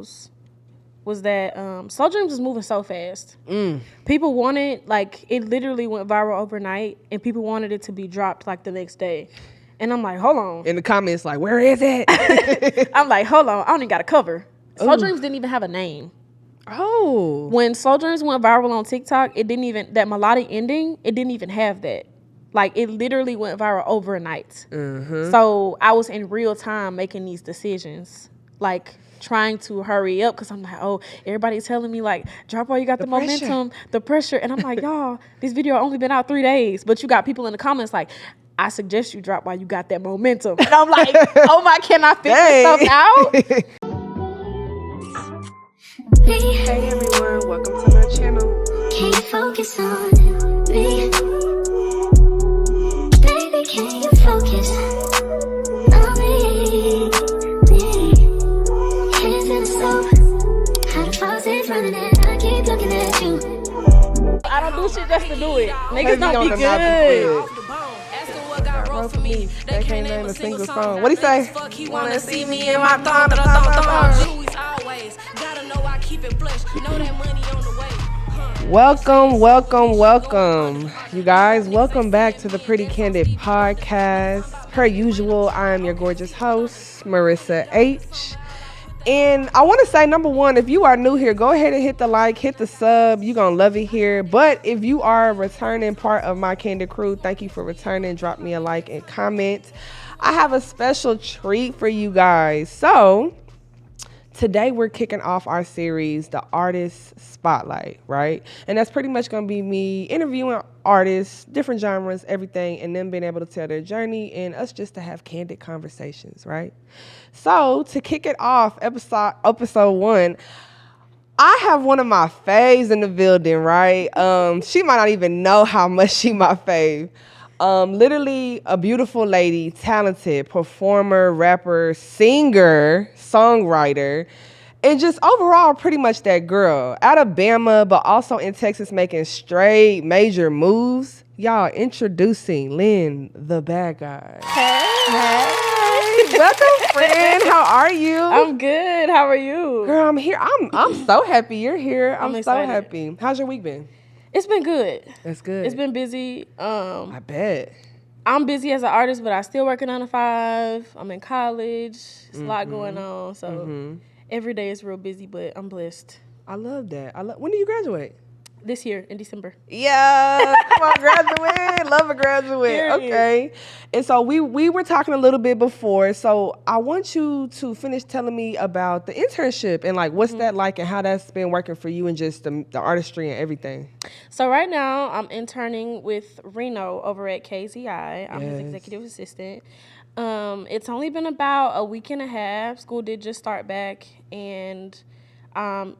videos was that Slow Dreams was moving so fast. People wanted, like, it literally went viral overnight, and people wanted it to be dropped, like, the next day. And I'm like, hold on. In the comments, like, where is it? I'm like, hold on. I don't even got a cover. Slow Dreams didn't even have a name. Oh. When Slow Dreams went viral on TikTok, it didn't even, that melodic ending, it didn't even have that. Like, it literally went viral overnight. So I was in real time making these decisions, like trying to hurry up, because I'm like, oh, everybody's telling me, like, drop while you got the momentum, the pressure. And I'm like, y'all, this video only been out 3 days. But you got people in the comments like, I suggest you drop while you got that momentum. And I'm like, oh my, can I figure stuff out? Hey everyone, welcome to my channel. Can you focus on me? Baby, can you focus on me? Hands in the soap, how the faucet's running and I keep looking at you. I don't do shit just to do it. Niggas don't be good. Wrote for me. They can't name a single song. What'd he say? He wanna see me in my thong. Louis always gotta know I keep it flush. Know that money on the way. Welcome. You guys, welcome back to the Pretty Candid Podcast. Per usual, I am your gorgeous host, Marissa H. And I want to say, number one, if you are new here, go ahead and hit the like, hit the sub. You're going to love it here. But if you are a returning part of my Candid crew, thank you for returning. Drop me a like and comment. I have a special treat for you guys. So today we're kicking off our series, The Artist Spotlight, right? And that's pretty much going to be me interviewing artists, different genres, everything, and them being able to tell their journey and us just to have candid conversations, right? So to kick it off, episode 1, I have one of my faves in the building, right? She might not even know how much she my fave. Literally a beautiful lady, talented performer, rapper, singer, songwriter, and just overall pretty much that girl. Out of Bama, but also in Texas, making straight major moves. Y'all, introducing LYNN The Bad Guy. Hey. Welcome, friend. How are you? I'm good. How are you? Girl, I'm here. I'm so happy you're here. I'm so excited. happy. How's your week been? It's been good. That's good. It's been busy. I bet. I'm busy as an artist, but I still work a 9 to 5. I'm in college. It's a lot going on. So every day is real busy, but I'm blessed. I love that. When do you graduate? This year in December. Yeah, come on, graduate. Love a graduate. Period. Okay. And so we were talking a little bit before. So I want you to finish telling me about the internship and like what's that like and how that's been working for you and just the artistry and everything. So right now I'm interning with Reno over at KZI. I'm his executive assistant. It's only been about a week and a half. School did just start back, and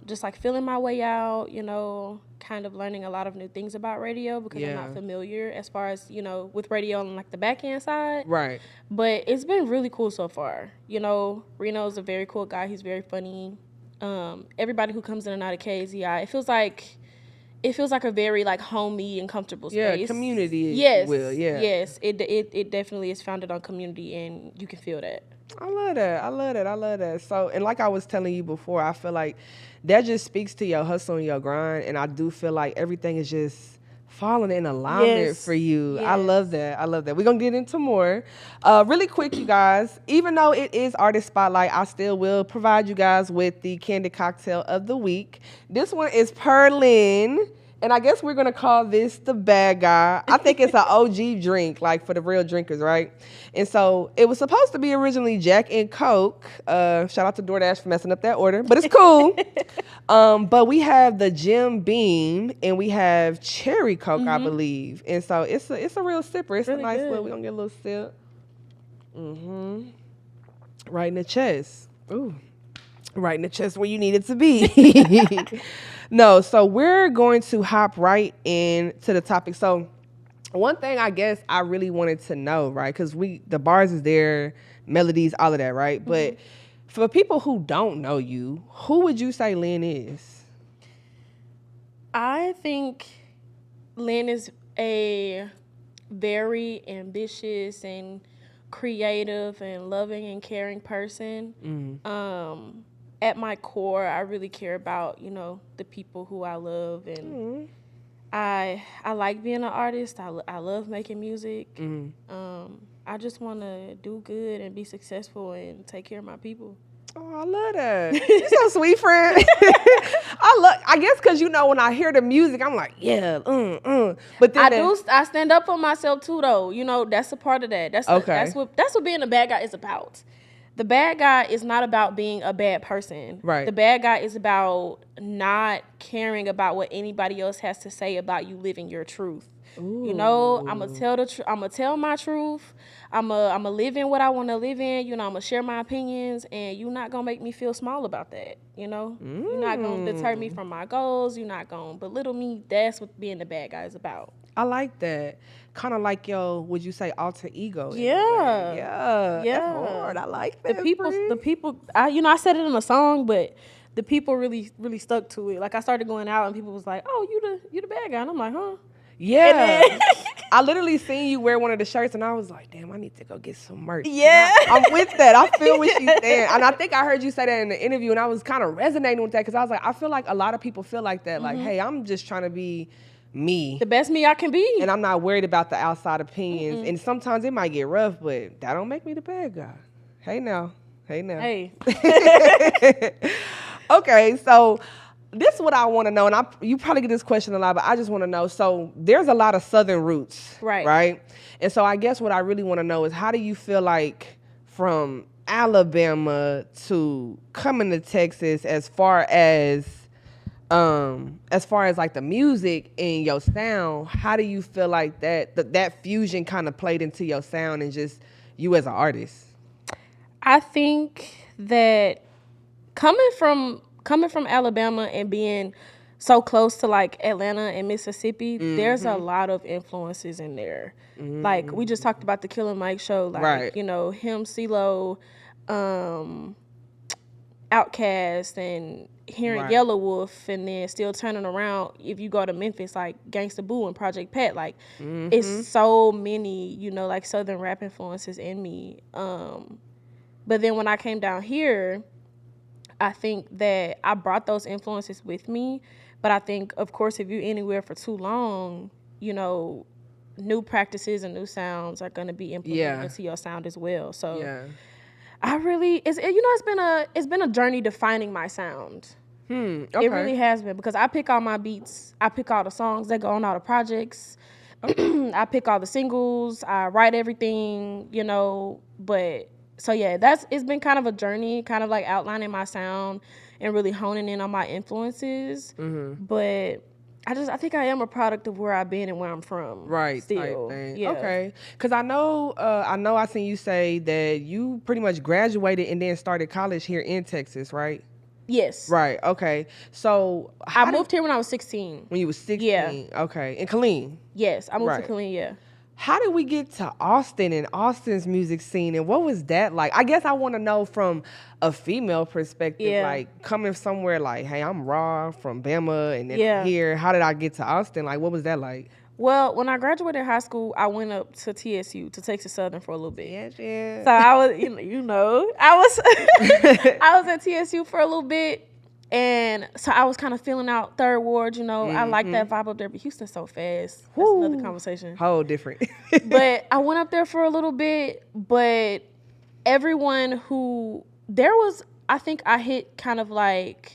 just like feeling my way out, you know, kind of learning a lot of new things about radio because I'm not familiar as far as, you know, with radio on like the back end side. Right. But it's been really cool so far. You know, Reno's a very cool guy. He's very funny. Everybody who comes in and out of KZI, it feels like a very like homey and comfortable space. Yeah, community. Yes. Yes. It definitely is founded on community, and you can feel that. I love that. So, and like I was telling you before, I feel like that just speaks to your hustle and your grind. And I do feel like everything is just falling in alignment for you. Yes. I love that. We're going to get into more. Really quick, you guys, even though it is Artist Spotlight, I still will provide you guys with the Candid Cocktail of the Week. This one is per LYNN. And I guess we're going to call this the Bad Guy. I think it's an OG drink, like for the real drinkers, right? And so it was supposed to be originally Jack and Coke. Shout out to DoorDash for messing up that order, but it's cool. But we have the Jim Beam and we have Cherry Coke, I believe. And so it's a real sipper. It's really a nice little, we're going to get a little sip. Right in the chest. Ooh. Right in the chest where you need it to be. No, so we're going to hop right into the topic. So one thing I guess I really wanted to know, right, because the bars is there, melodies, all of that, right? But for people who don't know you, who would you say LYNN is? I think LYNN is a very ambitious and creative and loving and caring person. at my core, I really care about, you know, the people who I love, and I like being an artist. I love making music. I just want to do good and be successful and take care of my people. Oh, I love that. You're so sweet, friend. I guess because, you know, when I hear the music, I'm like, yeah, But then I stand up for myself too, though. You know, that's a part of that. That's what being a bad guy is about. The bad guy is not about being a bad person. Right. The bad guy is about not caring about what anybody else has to say about you living your truth. Ooh. You know, I'm gonna tell the truth. I'm gonna tell my truth. I'm gonna live in what I want to live in. You know, I'm gonna share my opinions, and you're not gonna make me feel small about that. You know, you're not gonna deter me from my goals. You're not gonna belittle me. That's what being the bad guy is about. I like that. Kind of like would you say alter ego? Yeah. That's hard. I like that. The people. I said it in a song, but the people really, really stuck to it. Like I started going out, and people was like, "Oh, you the bad guy," and I'm like, "Huh." Yeah. I literally seen you wear one of the shirts, and I was like, damn, I need to go get some merch. Yeah. I'm with that. I feel what she's saying. And I think I heard you say that in the interview, and I was kind of resonating with that because I was like, I feel like a lot of people feel like that. Like, hey, I'm just trying to be me. The best me I can be. And I'm not worried about the outside opinions. And sometimes it might get rough, but that don't make me the bad guy. Hey, now. Hey. Okay, so this is what I want to know, and you probably get this question a lot, but I just want to know. So there's a lot of Southern roots, right? And so I guess what I really want to know is how do you feel like from Alabama to coming to Texas as far as like the music and your sound, how do you feel like that fusion kind of played into your sound and just you as an artist? I think that coming from Alabama and being so close to like Atlanta and Mississippi, there's a lot of influences in there. Like we just talked about the Killer Mike show, like you know, him, CeeLo, Outkast, and hearing Yellow Wolf, and then still turning around if you go to Memphis, like Gangsta Boo and Project Pat, like it's so many, you know, like Southern rap influences in me. But then when I came down here, I think that I brought those influences with me, but I think, of course, if you're anywhere for too long, you know, new practices and new sounds are going to be implemented into your sound as well. So I really, it's been a journey defining my sound. Okay. It really has been, because I pick all my beats, I pick all the songs that go on all the projects, I pick all the singles, I write everything, you know, but... So yeah, it's been kind of a journey, kind of like outlining my sound and really honing in on my influences. But I think I am a product of where I've been and where I'm from. Right. Still. Yeah. Okay. Because I know I seen you say that you pretty much graduated and then started college here in Texas, right? Yes. Right. Okay. So I moved here when I was 16. When you were 16. Yeah. Okay. In Killeen. Yes, I moved to Killeen. Yeah. How did we get to Austin and Austin's music scene, and what was that like? I guess I want to know from a female perspective, like coming somewhere like, hey, I'm Raw from Bama, and then here, how did I get to Austin? Like, what was that like? Well, when I graduated high school, I went up to TSU, to Texas Southern, for a little bit. Yeah. So I was, I was I was at TSU for a little bit. And so I was kind of feeling out Third Ward, you know. I like that vibe up there, but Houston's so fast. That's another conversation. Whole different. But I went up there for a little bit, but everyone I think I hit kind of like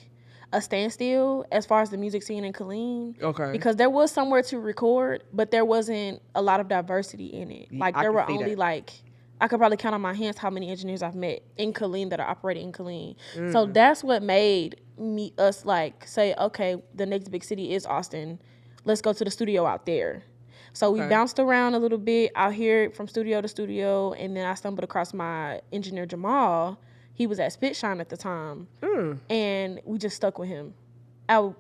a standstill as far as the music scene in Killeen. Okay. Because there was somewhere to record, but there wasn't a lot of diversity in it. Like there were only like... I could probably count on my hands how many engineers I've met in Killeen that are operating in Killeen. So that's what made us like say, okay, the next big city is Austin. Let's go to the studio out there. So we bounced around a little bit out here from studio to studio, and then I stumbled across my engineer Jamal. He was at Spitshine at the time, and we just stuck with him.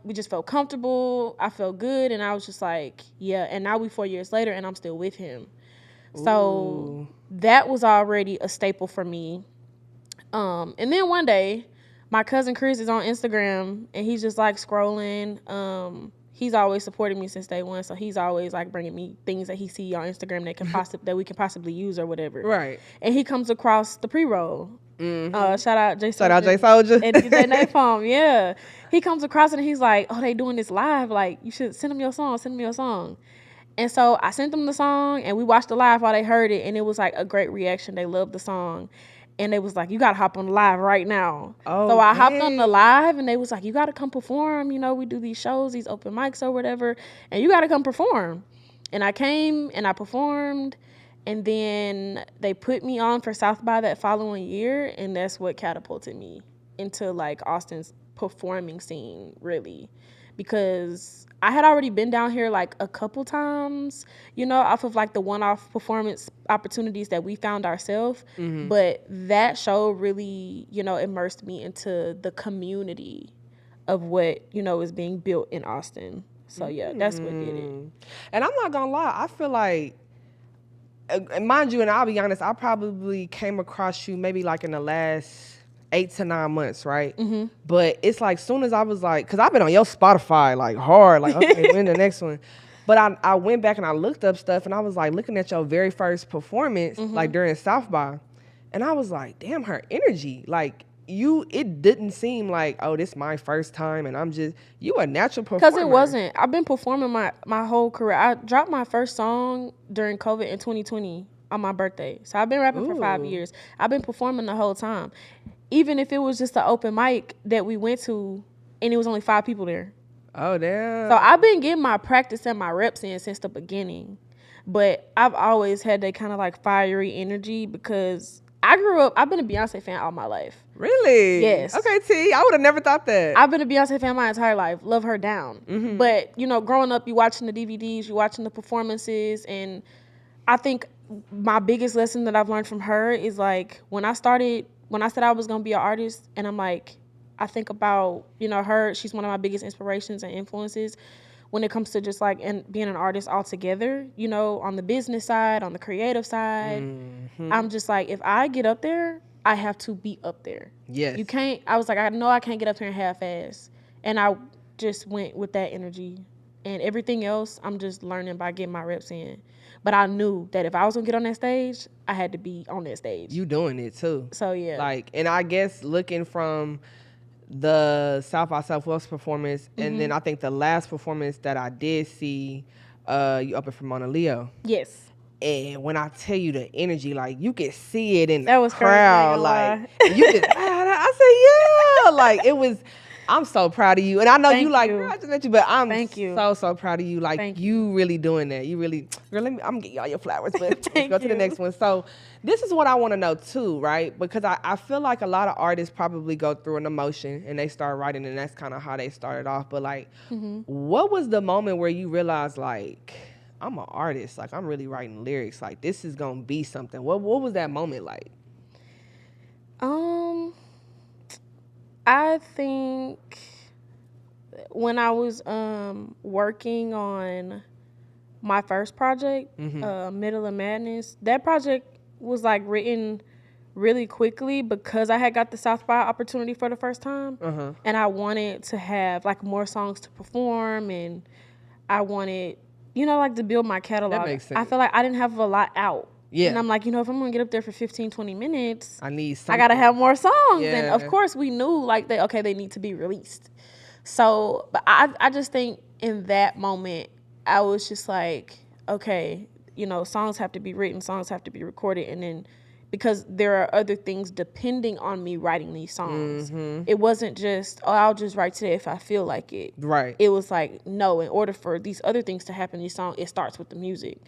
We just felt comfortable. I felt good, and I was just like, yeah. And now we 4 years later, and I'm still with him. So that was already a staple for me. And then one day, my cousin Chris is on Instagram, and he's just like scrolling. He's always supported me since day one, so he's always like bringing me things that he see on Instagram that we can possibly use or whatever. Right. And he comes across the pre-roll, Shout out Jay Soldier. Shout out Jay Soldier. And DJ Napalm, yeah. He comes across it and he's like, oh, they doing this live. Like, you should send them your song. Send them your song. And so I sent them the song and we watched the live while they heard it. And it was like a great reaction. They loved the song. And they was like, you got to hop on the live right now. Oh, so I hopped on the live and they was like, you got to come perform. You know, we do these shows, these open mics or whatever. And you got to come perform. And I came and I performed. And then they put me on for South by that following year. And that's what catapulted me into like Austin's performing scene, really. Because I had already been down here like a couple times, you know, off of like the one-off performance opportunities that we found ourselves. But that show really, you know, immersed me into the community of what, you know, is being built in Austin. So yeah, that's what did it. And I'm not gonna lie, I feel like, mind you, and I'll be honest, I probably came across you maybe like in the last 8 to 9 months, right? But it's like soon as I was like, because I've been on your Spotify like hard, like, okay, when the next one? But I went back and I looked up stuff and I was like looking at your very first performance, like during South by, and I was like, damn, her energy, like it didn't seem like, oh, this is my first time and I'm just, you a natural performer. Because it wasn't. I've been performing my whole career. I dropped my first song during COVID in 2020 on my birthday. So I've been rapping for 5 years. I've been performing the whole time. Even if it was just an open mic that we went to and it was only 5 people there. Oh, damn. So I've been getting my practice and my reps in since the beginning. But I've always had that kind of like fiery energy because I've been a Beyonce fan all my life. Really? Yes. Okay, T, I would have never thought that. I've been a Beyonce fan my entire life. Love her down. But, you know, growing up, you watching the DVDs, you watching the performances. And I think my biggest lesson that I've learned from her is like when I said I was going to be an artist and I'm like, I think about, you know, her, she's one of my biggest inspirations and influences when it comes to just like being an artist altogether, you know, on the business side, on the creative side. I'm just like, if I get up there, I have to be up there. Yes. You can't, I was like, I know I can't get up here and half-ass. And I just went with that energy. And everything else, I'm just learning by getting my reps in. But I knew that if I was going to get on that stage, I had to be on that stage. You doing it too. So, yeah. Like, and I guess looking from the South by Southwest performance, and then I think the last performance that I did see, you up for Mona Leo. Yes. And when I tell you the energy, like, you could see it in that the was crowd. Crazy, like, you could, I said, yeah. Like, it was, I'm so proud of you. And I know you like, girl, I just met you, but I'm so proud of you. Like, you really doing that. You really, girl, I'm going to get you all your flowers, but let's go to the next one. So this is what I want to know too, right? Because I feel like a lot of artists probably go through an emotion and they start writing, and that's kind of how they started off. But like, what was the moment where you realized like, I'm an artist, like I'm really writing lyrics, like this is going to be something? What was that moment like? I think when I was working on my first project, Middle of Madness, that project was like written really quickly because I had got the South by opportunity for the first time, and I wanted to have like more songs to perform, and I wanted, you know, like to build my catalog. That makes sense. I feel like I didn't have a lot out. Yeah. And I'm like, you know, if I'm going to get up there for 15, 20 minutes, I need something. I got to have more songs. Yeah. And of course we knew like they need to be released. So, but I just think in that moment, I was just like, okay, you know, songs have to be written, songs have to be recorded. And then because there are other things depending on me writing these songs. It wasn't just, oh, I'll just write today if I feel like it. Right. It was like, no, in order for these other things to happen in these songs, it starts with the music.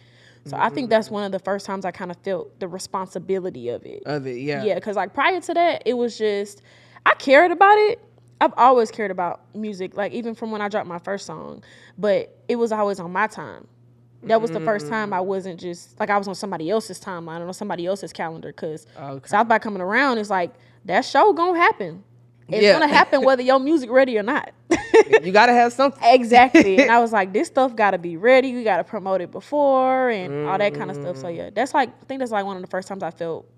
So I think that's one of the first times I kind of felt the responsibility of it. Yeah. Yeah, because like prior to that, it was just, I cared about it. I've always cared about music, like even from when I dropped my first song. But it was always on my time. That was the first time I wasn't just, like I was on somebody else's timeline, on somebody else's calendar. Because South by coming around, it's like, that show gonna happen. It's gonna happen whether your music ready or not. You gotta have something. Exactly. And I was like, this stuff gotta be ready. We gotta promote it before and all that kind of stuff. So yeah, that's like, I think that's like one of the first times I felt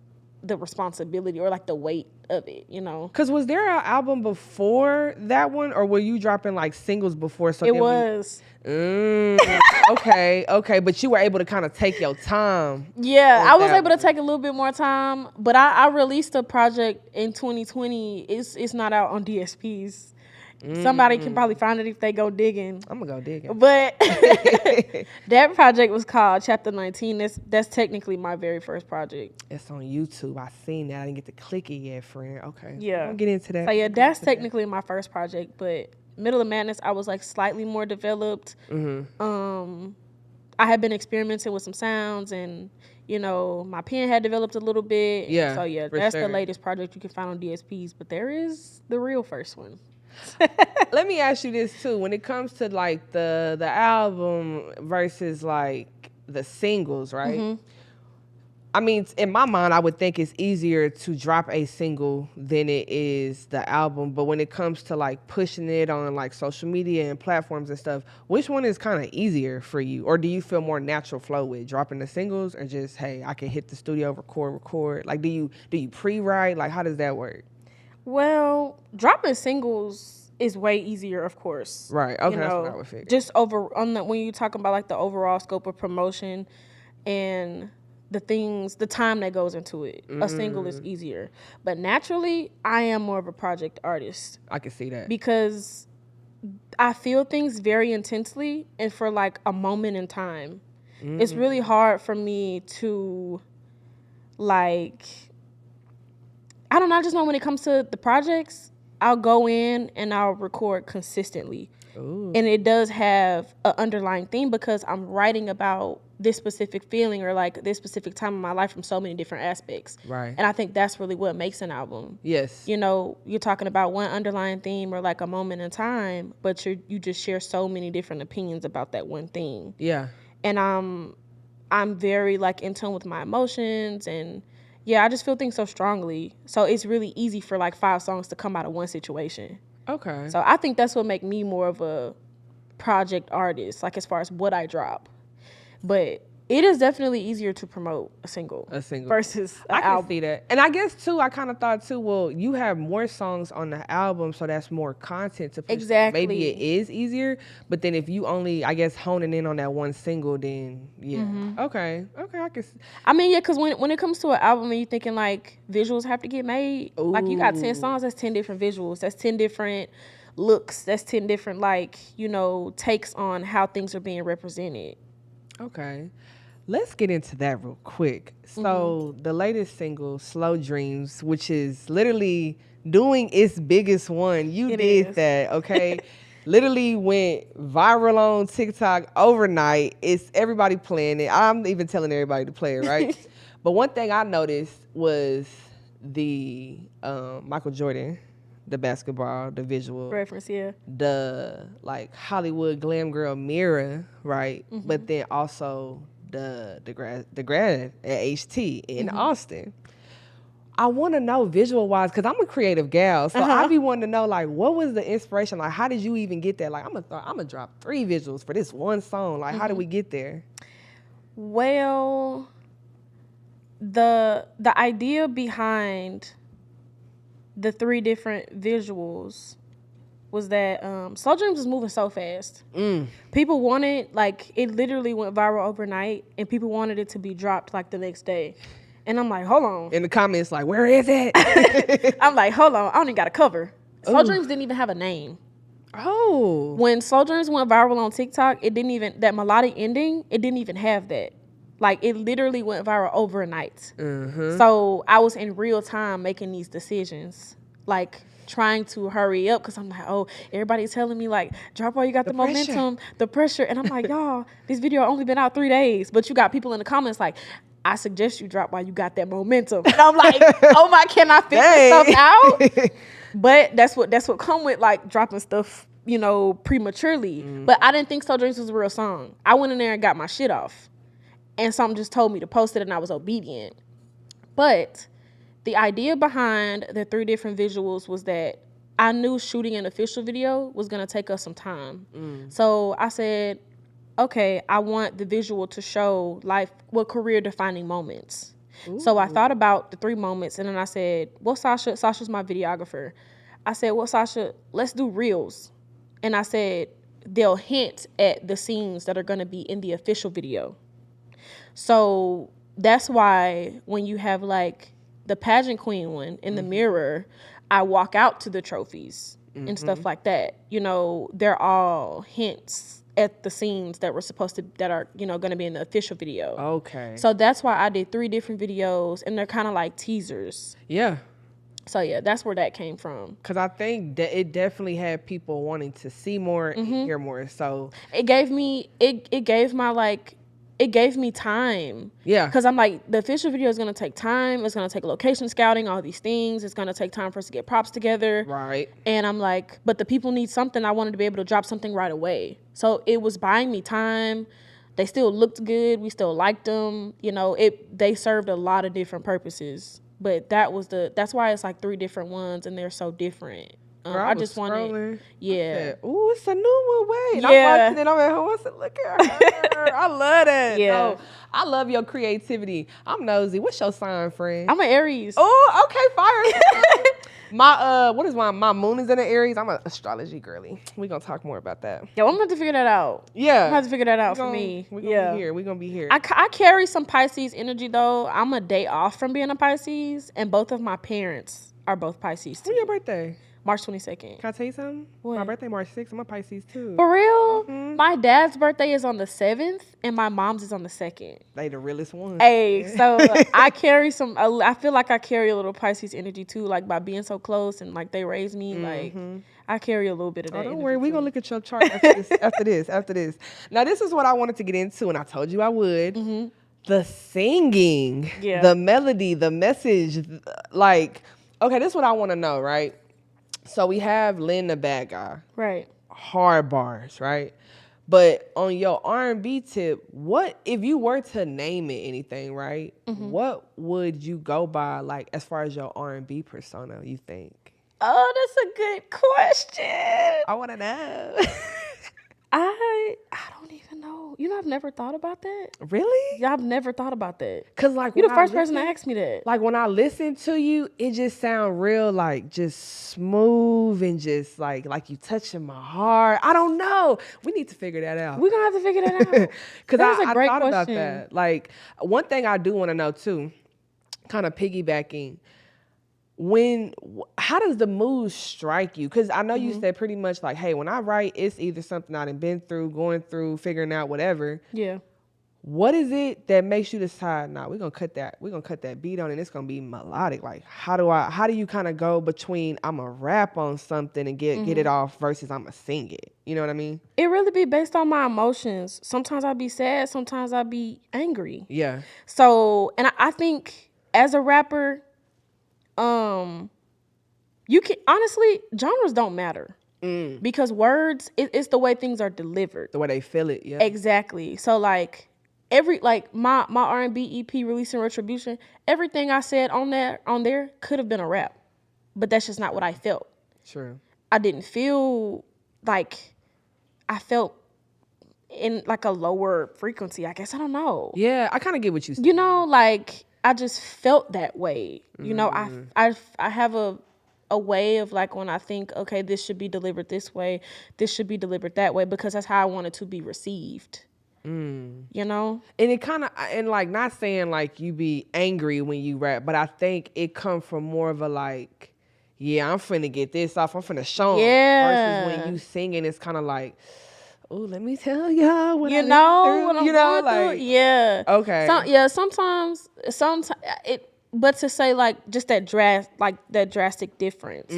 the responsibility or like the weight of it, you know. Cause was there an album before that one, or were you dropping like singles before? So It was. Okay, but you were able to kind of take your time. Yeah, I was able to take a little bit more time, but I released a project in 2020. It's not out on DSPs. Somebody can probably find it if they go digging. I'm gonna go digging. But that project was called Chapter 19. That's technically my very first project. It's on YouTube. I seen that. I didn't get to click it yet, friend. Okay. Yeah. I'll get into that. So yeah, that's technically my first project. But Middle of Madness, I was like slightly more developed. I had been experimenting with some sounds, and you know, my pen had developed a little bit. Yeah. So yeah, that's the latest project you can find on DSPs. But there is the real first one. Let me ask you this too. When it comes to like the album versus like the singles, right? I mean, in my mind, I would think it's easier to drop a single than it is the album. But when it comes to like pushing it on like social media and platforms and stuff, which one is kind of easier for you? Or do you feel more natural flow with dropping the singles, or just, hey, I can hit the studio, record? Like, do you pre-write? Like, how does that work? Well, dropping singles is way easier, of course. Right. Okay, you that's know, what I would figure. Just when you talk about like the overall scope of promotion and the time that goes into it, a single is easier. But naturally, I am more of a project artist. I can see that. Because I feel things very intensely and for like a moment in time. It's really hard for me to like, I don't know, I just know when it comes to the projects, I'll go in and I'll record consistently. Ooh. And it does have an underlying theme because I'm writing about this specific feeling or like this specific time in my life from so many different aspects. Right. And I think that's really what makes an album. Yes. You know, you're talking about one underlying theme or like a moment in time, but you just share so many different opinions about that one thing. Yeah. And I'm very like in tune with my emotions, and yeah, I just feel things so strongly. So it's really easy for like 5 songs to come out of one situation. Okay. So I think that's what make me more of a project artist, like as far as what I drop. But it is definitely easier to promote a single versus an album. I can see that. And I guess, too, I kind of thought, too, well, you have more songs on the album, so that's more content to push. Exactly. Maybe it is easier, but then if you only, I guess, honing in on that one single, then, yeah. Mm-hmm. Okay, I can see. I mean, yeah, because when it comes to an album and you're thinking, like, visuals have to get made, ooh, like, you got 10 songs, that's 10 different visuals. That's 10 different looks. That's 10 different, like, you know, takes on how things are being represented. Okay. Let's get into that real quick. So the latest single, Slow Dreams, which is literally doing its biggest one. You did that, okay? Literally went viral on TikTok overnight. It's everybody playing it. I'm even telling everybody to play it, right? But one thing I noticed was the Michael Jordan, the basketball, the visual reference, yeah, the like Hollywood glam girl mirror, right? But then also the grad at HT in Austin. I want to know visual wise, because I'm a creative gal, so I be wanting to know, like, what was the inspiration? Like, how did you even get that? Like, I'm gonna drop 3 visuals for this one song. Like, how did we get there? Well, the idea behind the 3 different visuals was that Slow Dreams was moving so fast. People wanted, like, it literally went viral overnight, and people wanted it to be dropped, like, the next day. And I'm like, hold on. In the comments, like, where is it? I'm like, hold on, I don't even got a cover. Slow Dreams didn't even have a name. Oh. When Slow Dreams went viral on TikTok, it didn't even, that melodic ending, it didn't even have that. Like, it literally went viral overnight. So I was in real time making these decisions, like, trying to hurry up, because I'm like, oh, everybody's telling me, like, drop while you got the momentum, the pressure. And I'm like, y'all, this video only been out 3 days. But you got people in the comments like, I suggest you drop while you got that momentum. And I'm like, oh my, can I figure stuff out? But that's what come with, like, dropping stuff, you know, prematurely. But I didn't think Slow Dreams was a real song. I went in there and got my shit off. And something just told me to post it, and I was obedient. But the idea behind the 3 different visuals was that I knew shooting an official video was going to take us some time. So I said, okay, I want the visual to show life, career-defining moments. So I thought about the 3 moments, and then I said, well, Sasha's my videographer. I said, well, Sasha, let's do reels. And I said, they'll hint at the scenes that are going to be in the official video. So that's why when you have like the pageant queen one in the mirror, I walk out to the trophies and stuff like that. You know, they're all hints at the scenes that are, you know, going to be in the official video. Okay. So that's why I did 3 different videos, and they're kind of like teasers. Yeah. So yeah, that's where that came from. Because I think that it definitely had people wanting to see more and hear more. So it gave me time. Yeah. Because I'm like, the official video is going to take time. It's going to take location scouting, all these things. It's going to take time for us to get props together. Right. And I'm like, but the people need something. I wanted to be able to drop something right away. So it was buying me time. They still looked good. We still liked them. You know, they served a lot of different purposes. But that's why it's like 3 different ones, and they're so different. Girl, I just wanted, yeah. Ooh, it's a new one. Wait, yeah. I'm watching it. I'm at home. I said, look at her. I love that. Yeah. No, I love your creativity. I'm nosy. What's your sign, friend? I'm an Aries. Oh, okay, fire. My moon is in the Aries. I'm an astrology girly. We're gonna talk more about that. Yeah, I'm gonna have to figure that out. Yeah. I'm gonna have to figure that out for me. We're gonna be here. I carry some Pisces energy though. I'm a day off from being a Pisces, and both of my parents are both Pisces too. When's your birthday? March 22nd. Can I tell you something? What? My birthday March 6th. I'm a Pisces too. For real? My dad's birthday is on the 7th, and my mom's is on the 2nd. They the realest ones. Hey, so I carry I feel like I carry a little Pisces energy too, like by being so close and like they raised me, like I carry a little bit of that. Don't worry, we're gonna look at your chart after this. Now this is what I wanted to get into, and I told you I would. The singing, the melody, the message, like, okay, this is what I want to know, right? So we have LYNN The Bad Guy. Right. Hard bars, right? But on your R&B tip, what if you were to name it anything, right? What would you go by, like, as far as your R&B persona, you think? Oh, that's a good question. I want to know. I don't even know. You know, I've never thought about that. Really? Yeah, I've never thought about that. Cause like You're the first person to ask me that. Like when I listen to you, it just sound real, like just smooth and just like you touching my heart. I don't know. We need to figure that out. We're gonna have to figure that out. Cause That was a I great thought about question. that. Like one thing I do want to know too, kind of piggybacking. How does the mood strike you? Because I know you said pretty much like, hey, when I write, it's either something I done been through, going through, figuring out, whatever. Yeah. What is it that makes you decide, nah, we're gonna cut that beat on and it's gonna be melodic? Like how do you kind of go between I'ma rap on something and get it off versus I'ma sing it? You know what I mean? It really be based on my emotions. Sometimes I'll be sad, sometimes I'll be angry. Yeah. So, and I think as a rapper, you can honestly, genres don't matter because words, it's the way things are delivered. The way they feel it, yeah. Exactly. So like my R&B EP releasing Retribution, everything I said on there could have been a rap, but that's just not what I felt. True. I didn't feel like I felt in like a lower frequency, I guess. I don't know. Yeah, I kind of get what you said. You know, like I just felt that way. You know, I have a way of like when I think, okay, this should be delivered this way, this should be delivered that way, because that's how I want it to be received. You know? And it kind of, and like not saying like you be angry when you rap, but I think it come from more of a like, yeah, I'm finna get this off, I'm finna show 'em. Yeah. Versus when you singing, it's kind of like, oh, let me tell y'all what You I know went through, what I'm you know, going like, through? Yeah. Okay. Sometimes it, but to say like just that drastic difference,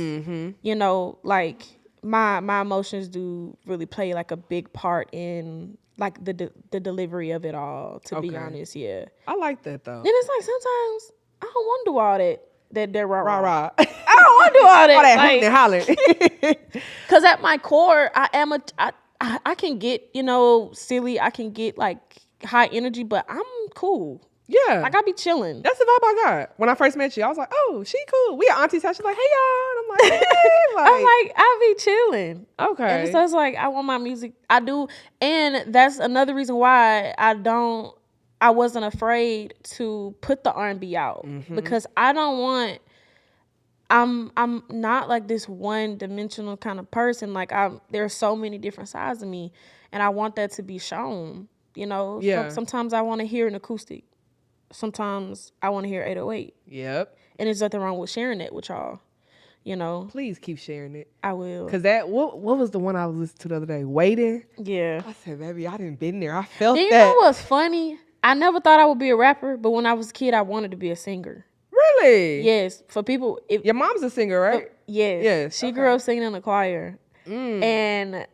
you know, like my emotions do really play like a big part in like the delivery of it all, to be honest. Yeah. I like that though. And it's like sometimes I don't want to do all that rah. I don't want to do all that. All that like, hooting and hollering. Cause at my core, I can get, you know, silly. I can get like high energy, but I'm cool. Yeah. Like I be chilling. That's the vibe I got. When I first met you, I was like, oh, she cool. We at Auntie's house. She's like, hey, y'all. And I'm like, hey. Like, I'm like, I be chilling. okay. And so it's like, I want my music. I do. And that's another reason why I I wasn't afraid to put the R&B out because I don't want. I'm not like this one dimensional kind of person. Like there's so many different sides of me, and I want that to be shown. You know, Yeah. Sometimes I want to hear an acoustic. Sometimes I want to hear 808. Yep. And there's nothing wrong with sharing it with y'all. You know, Please keep sharing it. I will. Cause what was the one I was listening to the other day? Waiting. Yeah. I said, baby, I didn't been there. I felt Do you that. know what's funny? I never thought I would be a rapper, but when I was a kid, I wanted to be a singer. Really? Yes, for people. Your mom's a singer, right? Yes. Yes, She okay. grew up singing in the choir. And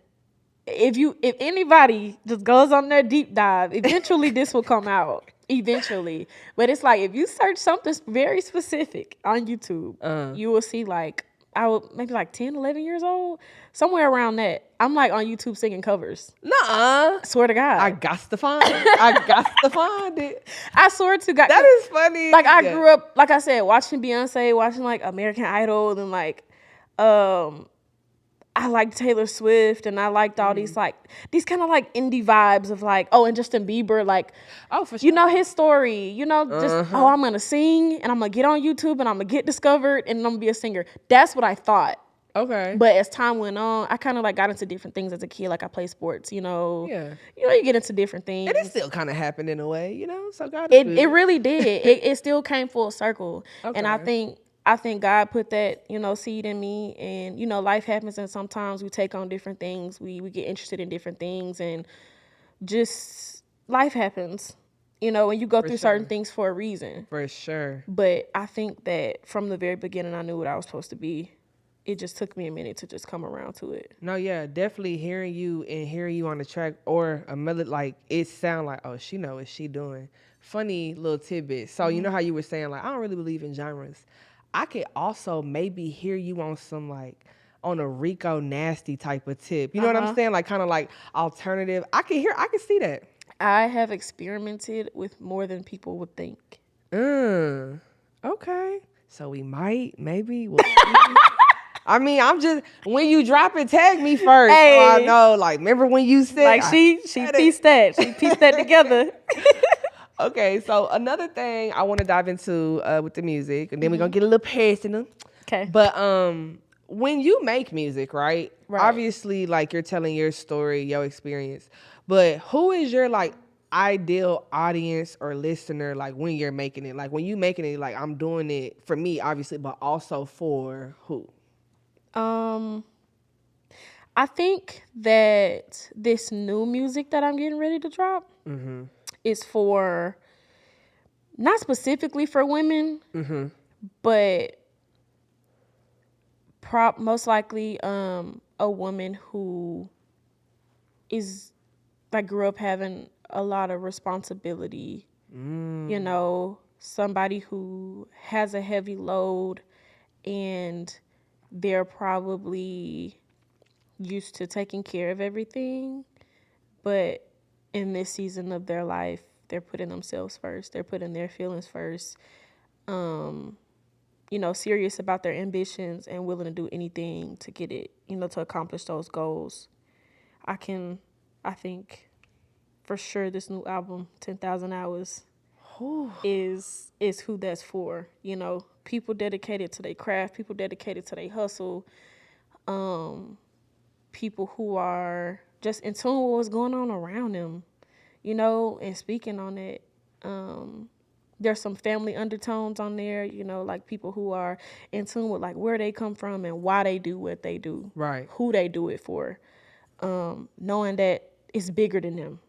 if anybody just goes on their deep dive, eventually this will come out. Eventually. But it's like if you search something very specific on YouTube, you will see like I was maybe like 10, 11 years old, somewhere around that. I'm like on YouTube singing covers. Nuh-uh. Swear to God. I got to find it. I got to find it. I swear to God. That is funny. Like I grew up, like I said, watching Beyonce, watching like American Idol, and like I liked Taylor Swift, and I liked all these kind of like indie vibes of like, and Justin Bieber, like, for sure. you know his story, you know, just I'm gonna sing and I'm gonna get on YouTube and I'm gonna get discovered and I'm gonna be a singer. That's what I thought. Okay. But as time went on, I kind of like got into different things as a kid. Like I played sports, you know. Yeah. You know, you get into different things. And it still kind of happened in a way, you know. So God. It really did. it still came full circle, and I Okay. think God put that, you know, seed in me, and you know, life happens, and sometimes we take on different things. We get interested in different things, and just life happens, you know, and you go through certain things for a reason. For sure. But I think that from the very beginning, I knew what I was supposed to be. It just took me a minute to just come around to it. No, yeah, definitely hearing you on the track or a melody, like it sound like, oh, she know what she doing. Funny little tidbit. So you know how you were saying like, I don't really believe in genres. I could also maybe hear you on some like on a Rico Nasty type of tip. You know what I'm saying? Like kind of like alternative. I can see that. I have experimented with more than people would think. Okay. So we might, maybe. We'll I mean, I'm just, when you drop it, tag me first. Hey. So I know, like, remember when you said. Like she pieced that. She pieced that together. Okay, so another thing I want to dive into with the music, and then we're going to get a little personal. Okay. But when you make music, right? Obviously, like, you're telling your story, your experience. But who is your, like, ideal audience or listener, like, when you're making it? Like, when you making it, like, I'm doing it for me, obviously, but also for who? I think that this new music that I'm getting ready to drop is for, not specifically for women, but most likely a woman who is like grew up having a lot of responsibility, you know, somebody who has a heavy load and they're probably used to taking care of everything, but in this season of their life, they're putting themselves first. They're putting their feelings first. You know, serious about their ambitions and willing to do anything to get it, you know, to accomplish those goals. I think for sure this new album, 10,000 Hours, is who that's for. You know, people dedicated to their craft, people dedicated to their hustle, people who are just in tune with what's going on around them, you know, and speaking on it. There's some family undertones on there, you know, like people who are in tune with like where they come from and why they do what they do, Right? Who they do it for, knowing that it's bigger than them.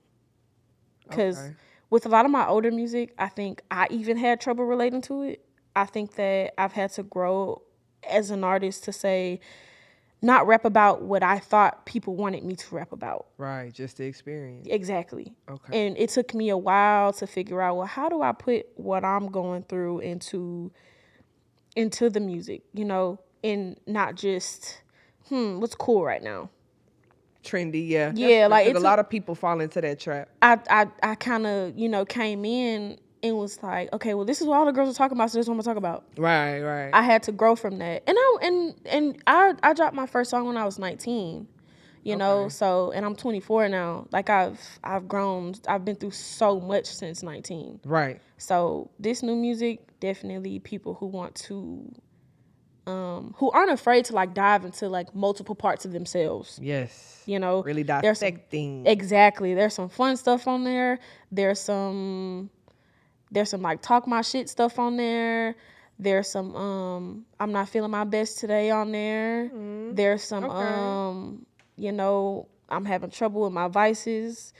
Because with a lot of my older music, I think I even had trouble relating to it. I think that I've had to grow as an artist to say, not rap about what I thought people wanted me to rap about. Right, just the experience. Exactly. Okay. And it took me a while to figure out, well, how do I put what I'm going through into the music, you know, and not just, what's cool right now? Trendy, yeah. Yeah, like a lot of people fall into that trap. I kind of, you know, came in and was like, okay, well, this is what all the girls are talking about, so this is what I'm gonna talk about. Right. I had to grow from that, and I dropped my first song when I was 19. You know, so, and I'm 24 now. Like I've grown. I've been through so much since 19. Right. So this new music, definitely people who want to, who aren't afraid to like dive into like multiple parts of themselves. Yes. You know, really dissecting. Exactly. There's some fun stuff on there. There's some like talk my shit stuff on there. There's some I'm not feeling my best today on there. There's some you know, I'm having trouble with my vices.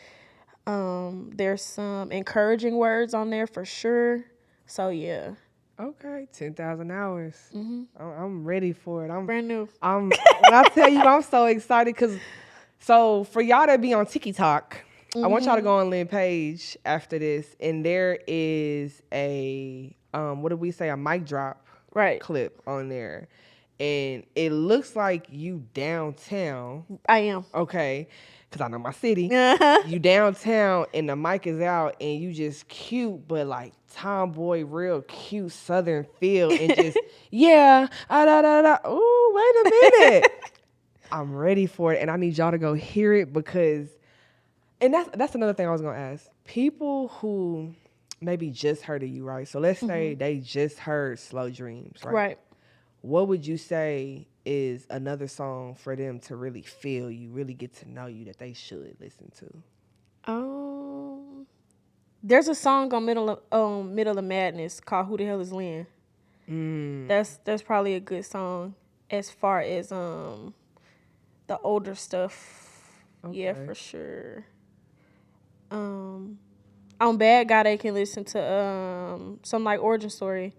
There's some encouraging words on there for sure. So yeah. Okay, 10,000 hours. I'm ready for it. I'm Brand new. when I tell you, I'm so excited because, so for y'all that be on TikTok, I want y'all to go on LYNN page after this, and there is a what did we say, a mic drop clip on there, and it looks like you downtown. I am. Okay, because I know my city. You downtown and the mic is out and you just cute, but like tomboy, real cute Southern feel, and just da da da. Ooh, wait a minute. I'm ready for it, and I need y'all to go hear it because, and that's another thing I was gonna ask. People who maybe just heard of you, right? So let's say they just heard Slow Dreams, right? Right. What would you say is another song for them to really feel you, really get to know you, that they should listen to? There's a song on Middle of Madness called "Who the Hell Is Lynn?" That's probably a good song as far as the older stuff. Okay. Yeah, for sure. On Bad Guy, they can listen to some like Origin Story.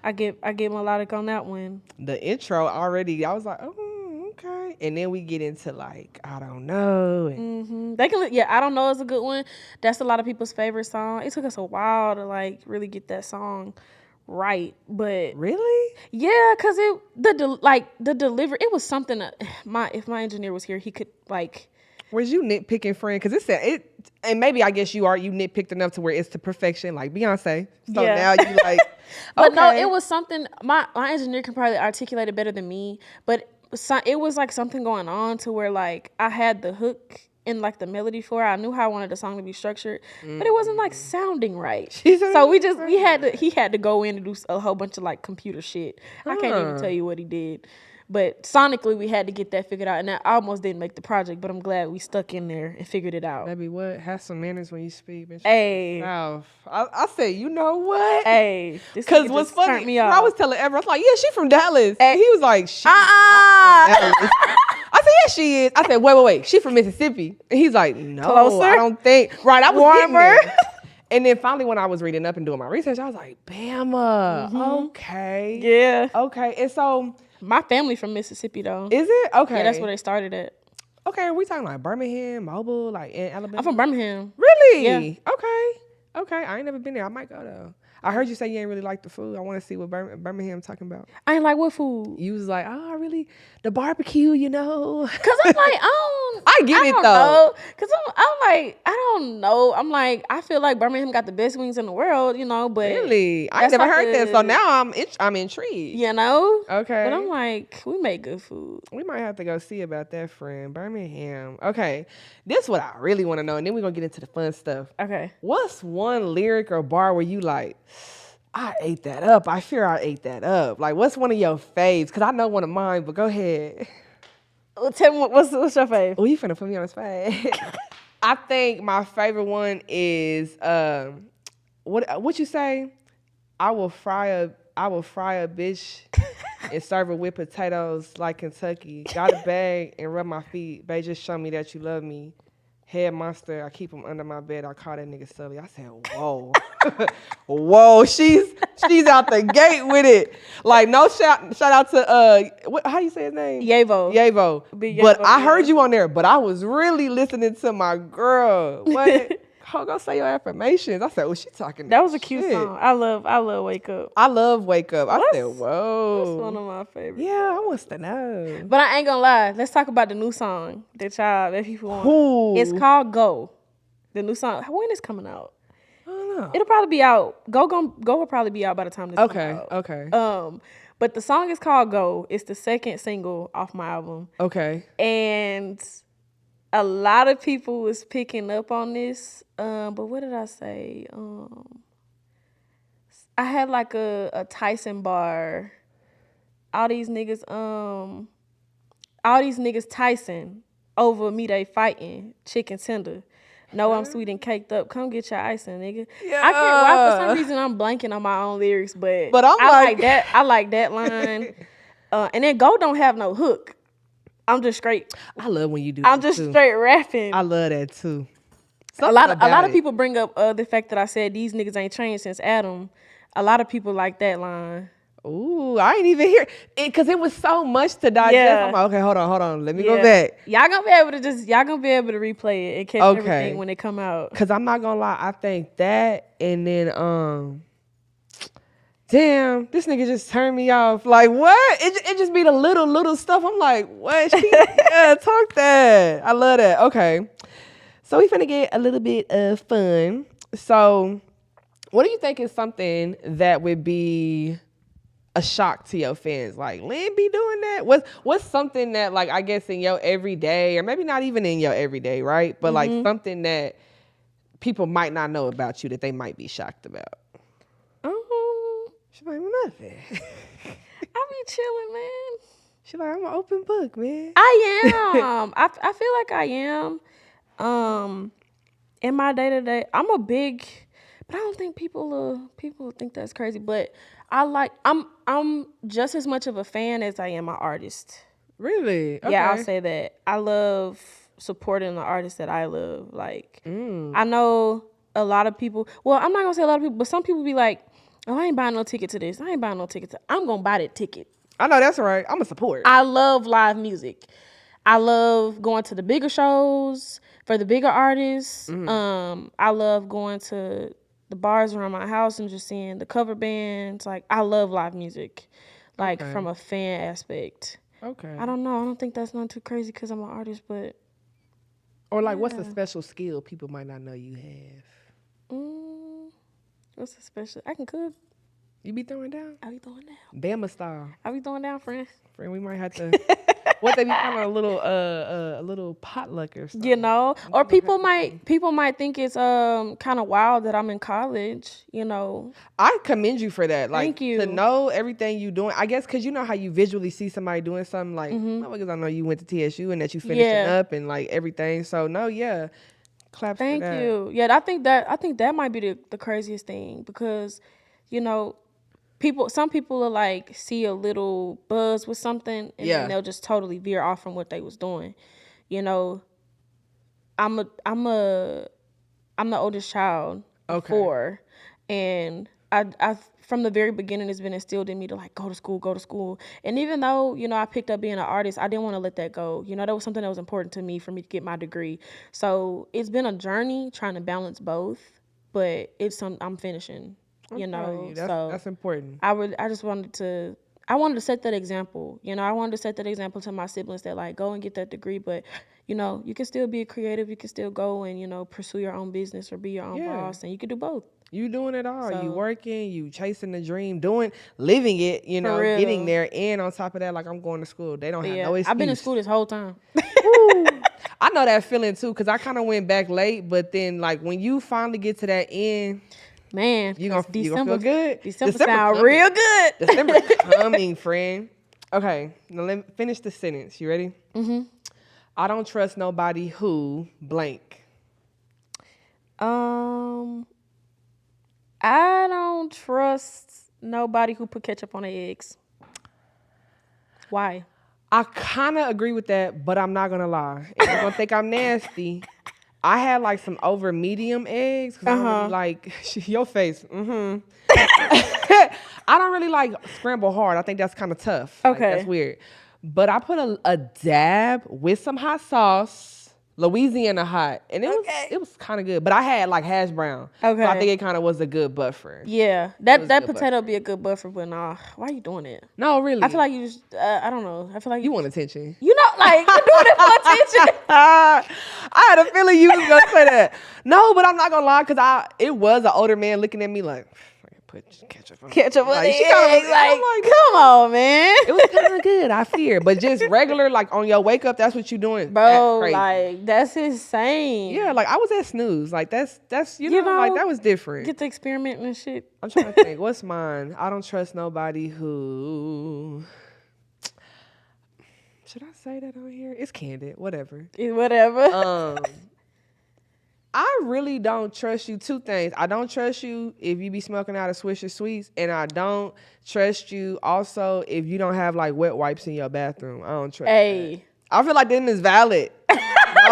I give them a lot on that one. The intro already, I was like, oh, okay. And then we get into like, I don't know. And They can, I don't know is a good one. That's a lot of people's favorite song. It took us a while to like really get that song right, but really, yeah, cause the delivery, it was something that if my engineer was here, he could like. Was you nitpicking, friend? Because it said it, and maybe I guess you nitpicked enough to where it's to perfection, like Beyonce. So now you like, but no, it was something. My engineer can probably articulate it better than me, but it was like something going on to where like I had the hook and like the melody for it. I knew how I wanted the song to be structured, but it wasn't like sounding right. So he had to go in and do a whole bunch of like computer shit. I can't even tell you what he did. But sonically, we had to get that figured out. And I almost didn't make the project, but I'm glad we stuck in there and figured it out. Baby, what? Have some manners when you speak. Hey. I said, you know what? Hey. Because what's funny, I was telling Ever, I was like, yeah, she from Dallas. Hey. He was like, she from Dallas. I said, yeah, she is. I said, wait. She from Mississippi. And he's like, no, closer? I don't think. Right, I was warmer. And then finally, when I was reading up and doing my research, I was like, Bama. Okay. Yeah. Okay. And so... My family from Mississippi, though. Is it? Okay. Yeah, that's where they started at. Okay, are we talking like Birmingham, Mobile, like in Alabama? I'm from Birmingham. Really? Yeah. Okay. I ain't never been there. I might go, though. I heard you say you ain't really like the food. I want to see what Birmingham talking about. I ain't like what food? You was like, the barbecue, you know. Because I'm like, I get it, though. Because I'm like, I don't know. I'm like, I feel like Birmingham got the best wings in the world, you know, but. Really? I never heard that, so now I'm intrigued. You know? Okay. But I'm like, we make good food. We might have to go see about that, friend. Birmingham. Okay. This is what I really want to know, and then we're going to get into the fun stuff. Okay. What's one lyric or bar where you like, I ate that up. I fear I ate that up. Like, what's one of your faves? Because I know one of mine, but go ahead. Well, tell me, what's your fave? Oh, you finna put me on the spot. I think my favorite one is, what you say? I will fry a bitch and serve her with potatoes like Kentucky. Got a bag and rub my feet. Babe, just show me that you love me. Head monster, I keep him under my bed. I call that nigga Sully. I said, whoa. Whoa, she's out the gate with it. Like, no shout out to, how you say his name? Yavo. But I heard you on there, but I was really listening to my girl. What? Go say your affirmations. I said, oh, she talking that was a cute song. I love Wake Up. I love Wake Up. I said, whoa. That's one of my favorites. Yeah, I wants to know. But I ain't gonna lie. Let's talk about the new song that people want. Ooh. It's called Go. The new song. When is coming out? I don't know. It'll probably be out. Go will probably be out by the time this comes out. Okay. But the song is called Go. It's the second single off my album. Okay. And a lot of people was picking up on this. But what did I say? I had like a Tyson bar. All these niggas Tyson over me, they fighting chicken tender. No, I'm sweet and caked up. Come get your icing, nigga. Yeah. I can't. Why for some reason I'm blanking on my own lyrics, but I'm I like that. I like that line. And then Go don't have no hook. I'm just straight. I love when you do. I'm just straight rapping. I love that too. A lot of people bring up the fact that I said these niggas ain't changed since Adam. A lot of people like that line. Ooh, I ain't even hear it because it was so much to digest. Yeah. I'm like, okay, hold on. Let me go back. Y'all gonna be able to replay it and catch everything when it come out. Cause I'm not gonna lie, I think that and then damn, this nigga just turned me off. Like what? It just be the little stuff. I'm like, what? Talk that. I love that. Okay. So we finna get a little bit of fun. So what do you think is something that would be a shock to your fans? Like, Lynn be doing that? What's something that, like, I guess in your everyday, or maybe not even in your everyday, right? But like something that people might not know about you that they might be shocked about. She's like, nothing. I be chilling, man. She's like, I'm an open book, man. I am. I feel like I am. In my day to day, I'm a big, but I don't think people think that's crazy. But I'm just as much of a fan as I am an artist. Really? Okay. Yeah, I'll say that. I love supporting the artists that I love. Like, I know a lot of people. Well, I'm not gonna say a lot of people, but some people be like, "Oh, I ain't buying no ticket to this. I ain't buying no ticket to." I'm gonna buy that ticket. I know that's right. I'm a support. I love live music. I love going to the bigger shows for the bigger artists. I love going to the bars around my house and just seeing the cover bands. Like, I love live music, like from a fan aspect. Okay. I don't know. I don't think that's not too crazy because I'm an artist, but. Or like, what's a special skill people might not know you have? What's a special? I can cook. You be throwing down? I be throwing down. Bama style. I be throwing down, friend. Friend, we might have to. What they be calling a little potluck or something. You know, or people might think it's kind of wild that I'm in college. You know, I commend you for that. Like, thank you. To know everything you doing. I guess because you know how you visually see somebody doing something. Like, motherfuckers, I know you went to TSU and that you finishing up and like everything. So no, yeah, claps. Thank for that. you. Yeah, I think that might be the craziest thing because, you know, some people are like see a little buzz with something and then they'll just totally veer off from what they was doing. You know, I'm the oldest child of 4, and I from the very beginning it's been instilled in me to like go to school. And even though, you know, I picked up being an artist, I didn't want to let that go. You know, that was something that was important to me for me to get my degree. So it's been a journey trying to balance both, but I'm finishing. You know, that's important. I wanted to set that example. You know, I wanted to set that example to my siblings that like go and get that degree, but you know, you can still be a creative. You can still go and, you know, pursue your own business or be your own boss, and you can do both. You doing it all. You working, you chasing the dream, living it, you know, getting there. And on top of that, like, I'm going to school. They don't have no excuse. I've been in school this whole time. I know that feeling too, because I kind of went back late, but then like when you finally get to that end, man, you gonna feel good. December sound real good. December coming, friend. Okay, now let me finish the sentence. You ready? I don't trust nobody who blank. I don't trust nobody who put ketchup on their eggs. Why? I kind of agree with that, but I'm not gonna lie. If you're gonna think I'm nasty, I had like some over medium eggs. Cause I don't really like your face. I don't really like scramble hard. I think that's kind of tough. Okay. Like, that's weird. But I put a dab with some hot sauce, Louisiana hot, and it was kind of good. But I had like hash brown. Okay. So I think it kind of was a good buffer. Yeah, that potato be a good buffer, but nah, why are you doing it? No, really. I feel like you just, I don't know. I feel like you want attention. You know, like, you're doing it for attention. I had a feeling you was going to say that. No, but I'm not going to lie, because it was an older man looking at me like, put ketchup on Ketchup on like, the she kinda eggs. was- Like, I'm like, come on, man. it was kind of good, I fear. But just regular, like on your wake up, that's what you doing. Bro, That's crazy. like, that's insane. Yeah, like I was at snooze. Like that's you know, like that was different. Get to experimenting and shit. I'm trying to think. What's mine? I don't trust nobody who. Should I say that on here? It's candid. Whatever. Whatever. I really don't trust you. Two things. I don't trust you if you be smoking out of Swisher Sweets, and I don't trust you also if you don't have like wet wipes in your bathroom. I don't trust. Hey. That. I feel like them is valid. No?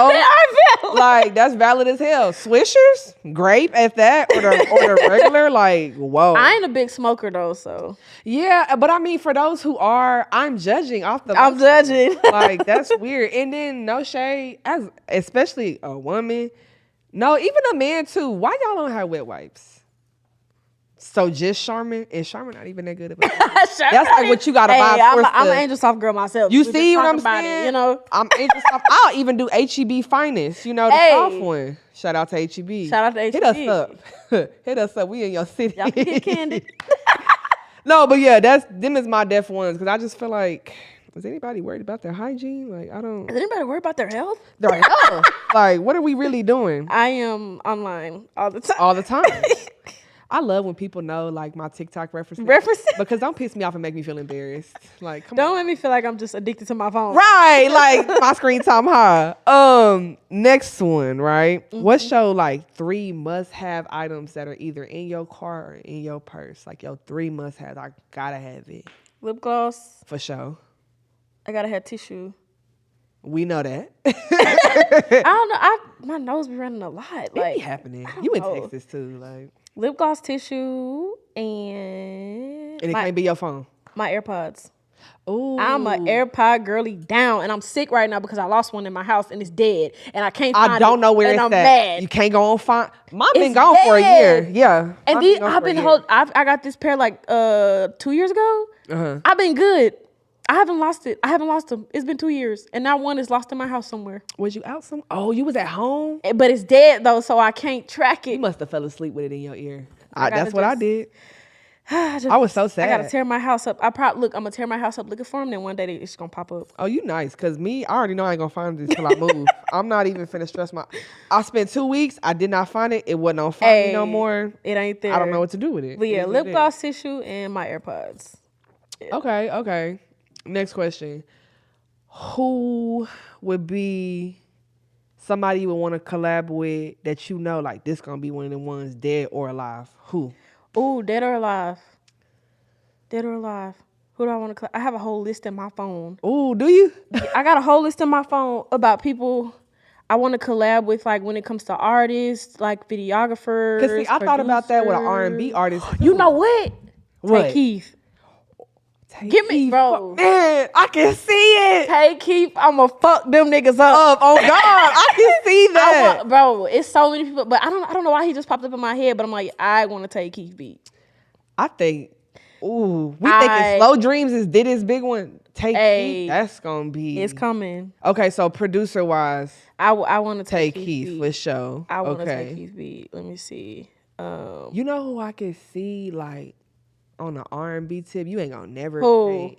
They are valid. Like that's valid as hell. Swishers, grape at that, or the regular. Like whoa. I ain't a big smoker though, so. Yeah, but I mean, for those who are, I'm judging off the. I'm judging. Like that's weird. And then no shade, as especially a woman. No, even a man too. Why y'all don't have wet wipes? So just Charmin, and Charmin not even that good of a. That's like what you gotta buy. I'm an Angel Soft girl myself. You We see just what talk I'm about saying? It, you know. I'm Angel Soft. I'll even do HEB Finest. You know the soft one. Shout out to HEB. Shout out to HEB. Hit us up. Hit us up. We in your city. Y'all can get candid. No, but yeah, them is my def ones because I just feel like, is anybody worried about their hygiene? Like I don't. Is anybody worried about their health? Their health. Like what are we really doing? I am online all the time. All the time. I love when people know like my TikTok references. Because don't piss me off and make me feel embarrassed. Like come Don't on. let me feel like I'm just addicted to my phone. Right, like my screen time high. Next one, right? Mm-hmm. What's your like 3 must-have items that are either in your car or in your purse? Like your 3 must-haves. I gotta have it Lip gloss. for sure. I gotta have tissue. We know that. I don't know. My nose be running a lot. It Like be happening. I don't You in know. Texas too, like. Lip gloss, tissue, and And it can't be your phone. my AirPods. Ooh. I'm an AirPod girly down, and I'm sick right now because I lost one in my house and it's dead, and I can't find it. I don't know where and it's I'm at. mad. You can't go on find. Mine been It's gone for a year. dead. Yeah. And Mine these, gone I've for a been year. I got this pair like 2 years ago. Uh-huh. I've been good. I haven't lost it. I haven't lost them. It's been 2 years, and now one is lost in my house somewhere. Was you out some? Oh, you was at home? But it's dead though, so I can't track You it. must have fell asleep with it in your ear. gotta That's what I just- did. I was so sad. I gotta tear my house up. I'm gonna tear my house up looking for them. Then one day it's gonna pop up. Oh, you nice. Because me, I already know I ain't going to find this till I move. I'm not even finna stress I spent 2 weeks. I did not find it. It wasn't on find me no more. It ain't there. I don't know what to do with it. But It yeah, is what lip it is. gloss, tissue, and my AirPods. Okay. Next question. Who would be somebody you would want to collab with that you know, like, this going to be one of the ones, dead or alive? Who? Ooh, dead or alive? Dead or alive? Who do I want to? I have a whole list in my phone. Ooh, do you? I got a whole list in my phone about people I want to collab with, like when it comes to artists, like videographers. Because, see, I thought about that with an producers. R&B artist. You know what? What? Tay Keith. Take Give me, Keith. bro. Man, I can see it. Tay Keith, I'ma fuck them niggas up. Oh, God. I can see that. Bro, it's so many people, but I don't know why he just popped up in my head. But I'm like, I want to take Keith beat. I think, we thinking Slow Dreams did his big one. Take Keith, that's going to be. It's coming. Okay, so producer-wise, I want to take take Keith for sure. I want to Okay. take Keith beat. Let me see. You know who I can see, like, on the R&B tip? You ain't going to never Who? think.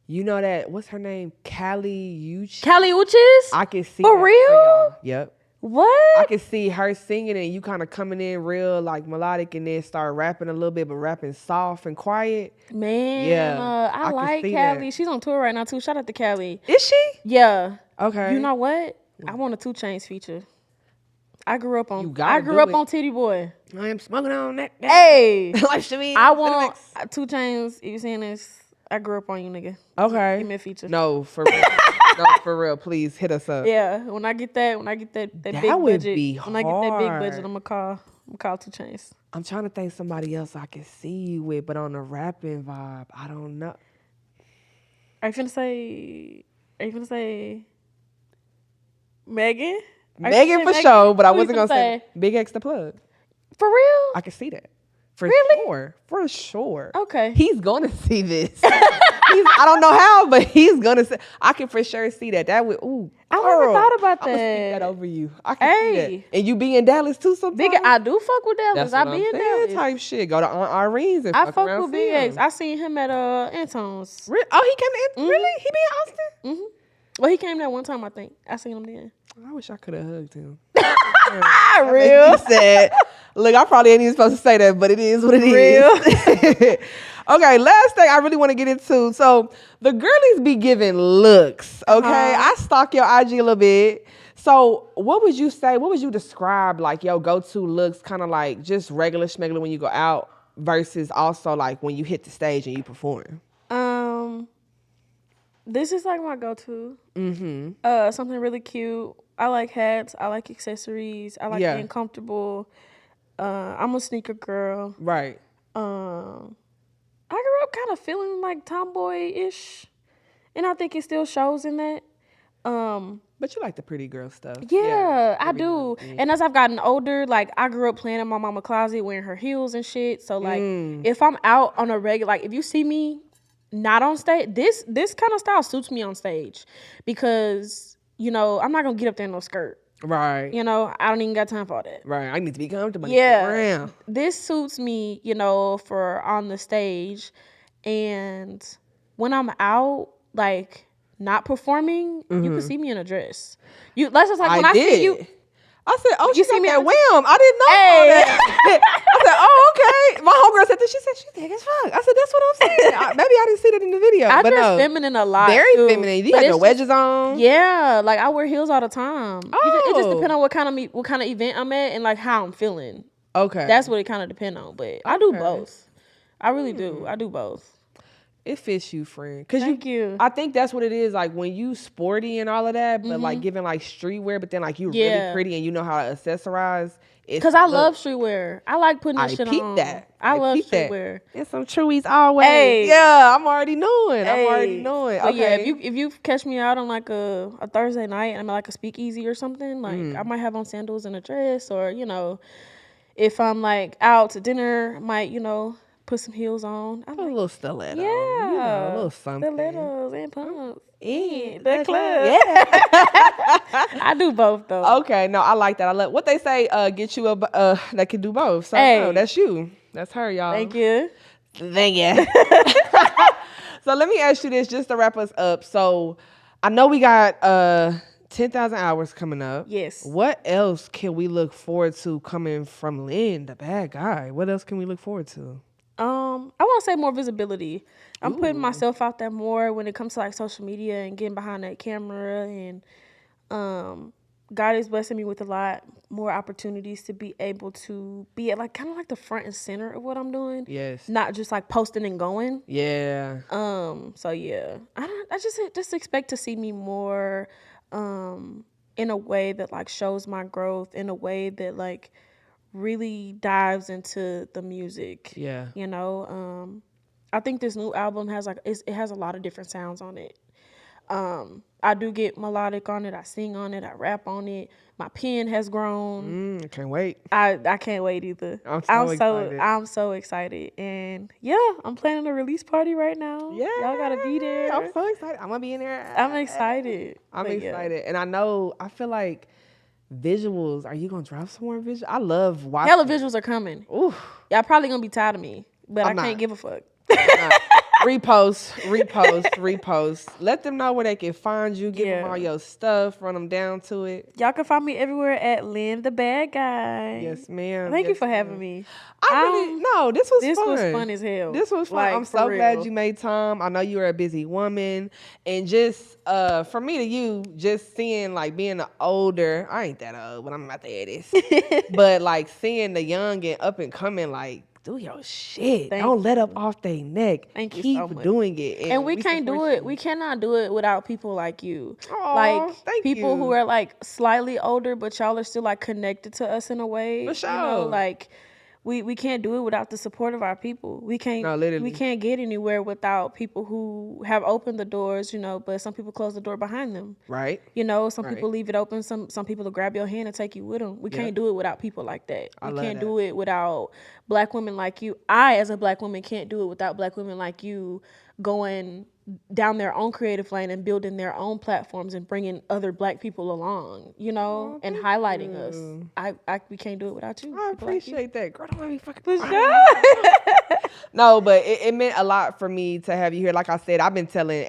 You know that, what's her name? Callie Uchis? Callie Uchis? I can see For that real? y'all. Yep. What? I can see her singing and you kind of coming in real like melodic and then start rapping a little bit, but rapping soft and quiet. Man, Yeah, I I can like see Callie. that. She's on tour right now too. Shout out to Callie. Is she? Yeah. Okay. You know what? I want a 2 Chainz feature. I grew up on. You gotta I grew do up it. on Titty Boy. I am smoking on that. Hey, Like Shameen. I want 2 Chainz. You seeing this? I grew up on you, nigga. Okay. Give me a feature. No, for real. No, for real. Please hit us up. Yeah, when I get that big That would budget, be when I get that big budget, hard. I'm gonna call 2 Chainz. I'm trying to think somebody else I can see you with, but on the rapping vibe, I don't know. Are you finna say Megan? Are you Megan finna for say sure, but I Who you wasn't gonna finna say Big X the plug. For real? I can see that. For Really? sure. For sure. Okay. He's going to see this. I don't know how, but he's going to see. I can for sure see that. That would, ooh. I never girl, thought about I'm going to speak that. that over you. I can see Hey. that. And you be in Dallas too sometimes? Big, I do fuck with Dallas. That's I what be I'm in saying, Dallas. type shit. Go to Aunt Irene's and I fuck fuck around, with see Big him. X. I seen him at Anton's. Oh, he came in? Really? He be in Austin? Well, he came there one time, I think. I seen him then. I wish I could have hugged him. Real. He said, look, I probably ain't even supposed to say that, but it is what it is. Okay, last thing I really want to get into. So the girlies be giving looks, okay? I stalk your IG a little bit. So what would you say, what would you describe like your go-to looks, kind of like just regular schmegular when you go out versus also like when you hit the stage and you perform? This is like my go-to. Something really cute. I like hats. I like accessories. I like being comfortable. I'm a sneaker girl. Right. I grew up kind of feeling like tomboy-ish, and I think it still shows in that. But you like the pretty girl stuff. Yeah, I do. And as I've gotten older, like I grew up playing in my mama closet, wearing her heels and shit. So like, if I'm out on a regular, like if you see me not on stage, this kind of style suits me on stage because you know I'm not gonna get up there in no skirt. Right. You know, I don't even got time for all that. Right. I need to be comfortable. Yeah. This suits me, you know, for on the stage. And when I'm out, like, not performing, you can see me in a dress. That's just like when I see you. I said, oh, You she see got me that at- wham. I didn't know all that. I said, oh, okay. My homegirl said that. She said, she's thick as fuck. I said, that's what I'm saying. Maybe I didn't see that in the video. I but dress no, feminine a lot. very too. feminine. You But got it's your just- wedges on. Yeah, like I wear heels all the time. It just Oh. depends on what kind of event I'm at and like how I'm feeling. Okay. That's what it kind of depends on. But I do Okay. both. I really do. I do both. It fits you, friend. Cause Thank you. I think that's what it is. Like when you sporty and all of that, but like giving like streetwear, but then like you really Yeah. pretty and you know how to accessorize. Because I love streetwear. I like putting this shit peep on. that. I love peep that. streetwear. And some Chewies always. Hey. Yeah, I'm already knowing. I'm already knowing. But Okay. yeah, if you catch me out on like a Thursday night and I'm at like a speakeasy or something, like I might have on sandals and a dress, or you know, if I'm like out to dinner, I might put some heels on. I'm a like, little stiletto. yeah, You know, a little something. stilettos and pumps. The club. Yeah. I do both though. Okay, no, I like that. I love what they say. Get you a that can do both. So Hey. no, that's you. That's her, y'all. Thank you. Thank you. So let me ask you this, just to wrap us up. So I know we got 10,000 hours coming up. Yes. What else can we look forward to coming from LYNN, the bad guy? What else can we look forward to? I want to say more visibility. I'm putting myself out there more when it comes to like social media and getting behind that camera, and God is blessing me with a lot more opportunities to be able to be at like kind of like the front and center of what I'm doing. Yes. Not just like posting and going. Yeah. So yeah, I just expect to see me more in a way that like shows my growth, in a way that like really dives into the music. Yeah. You know, I think this new album has like it has a lot of different sounds on it. I do get melodic on it. I sing on it. I rap on it. My pen has grown. I can't wait. I can't wait either. I'm excited. I'm so excited. And yeah, I'm planning a release party right now. Yeah. Y'all gotta be there. I'm so excited. I'm gonna be in there. I'm excited. I'm But yeah. excited. And I feel like visuals, are you gonna drop some more visuals? I love watching. Hella visuals are coming. Ooh. Y'all probably gonna be tired of me, but I'm I can't not. give a fuck. Repost. Let them know where they can find you. Give them Yeah. all your stuff. Run them down to it. Y'all can find me everywhere at LYNN The Bad Guy. Yes, ma'am. Thank you Yes, for having ma'am. me. This was This fun. was fun as hell. This was fun. Like, I'm for so glad real. you made time. I know you're a busy woman. And just from me to you, just seeing like being an older, I ain't that old, but I'm about to add this. But like seeing the young and up and coming, like, do your shit. Thank Don't let up off their neck. Thank you Keep so much. doing it. And we can't do support it. you. We cannot do it without people like you. Aw, like thank people you. who are like slightly older, but y'all are still like connected to us in a way. For You know, sure. like we can't do it without the support of our people. We can't we can't get anywhere without people who have opened the doors, you know, but some people close the door behind them. Right. You know, some people leave it open. Some people will grab your hand and take you with them. We can't do it without people like that. We can't do it without black women like you. I, as a black woman, can't do it without black women like you going down their own creative lane and building their own platforms and bringing other black people along, you know, and highlighting us. We can't do it without you. I appreciate that. Girl, don't let me fucking No, but it meant a lot for me to have you here. Like I said, I've been telling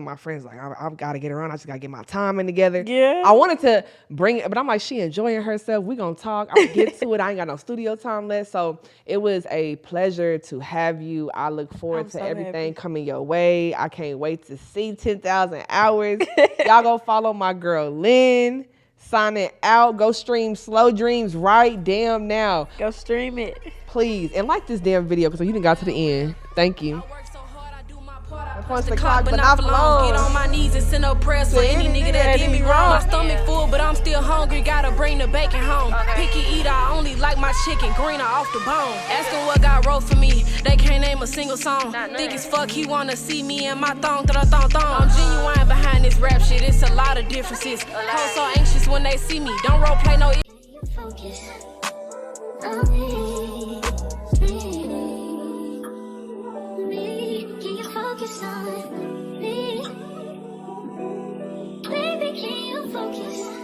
my friends, like, I've got to get around. I just got to get my timing together. Yeah. I wanted to bring it, but I'm like, she enjoying herself. We going to talk. I'm going to get to it. I ain't got no studio time left. So it was a pleasure to have you. I look forward to everything coming your way. I can't wait to see 10,000 hours. Y'all go follow my girl, LYNN. Signing out. Go stream Slow Dreams right damn now. Go stream it. Please. And like this damn video because you done got to the end. Thank you. I punch the clock, but not for long. Get on my knees and send up prayers for any nigga that did me wrong. My stomach full, but I'm still hungry. Gotta bring the bacon home. Picky eater, I only like my chicken greener off the bone. Asking what God wrote for me, they can't name a single song. Think as fuck, he wanna see me in my thong. I'm genuine behind this rap shit. It's a lot of differences. Hoes so anxious when they see me. Don't role play no. Focus on me. Can you focus on me? Baby, can you focus?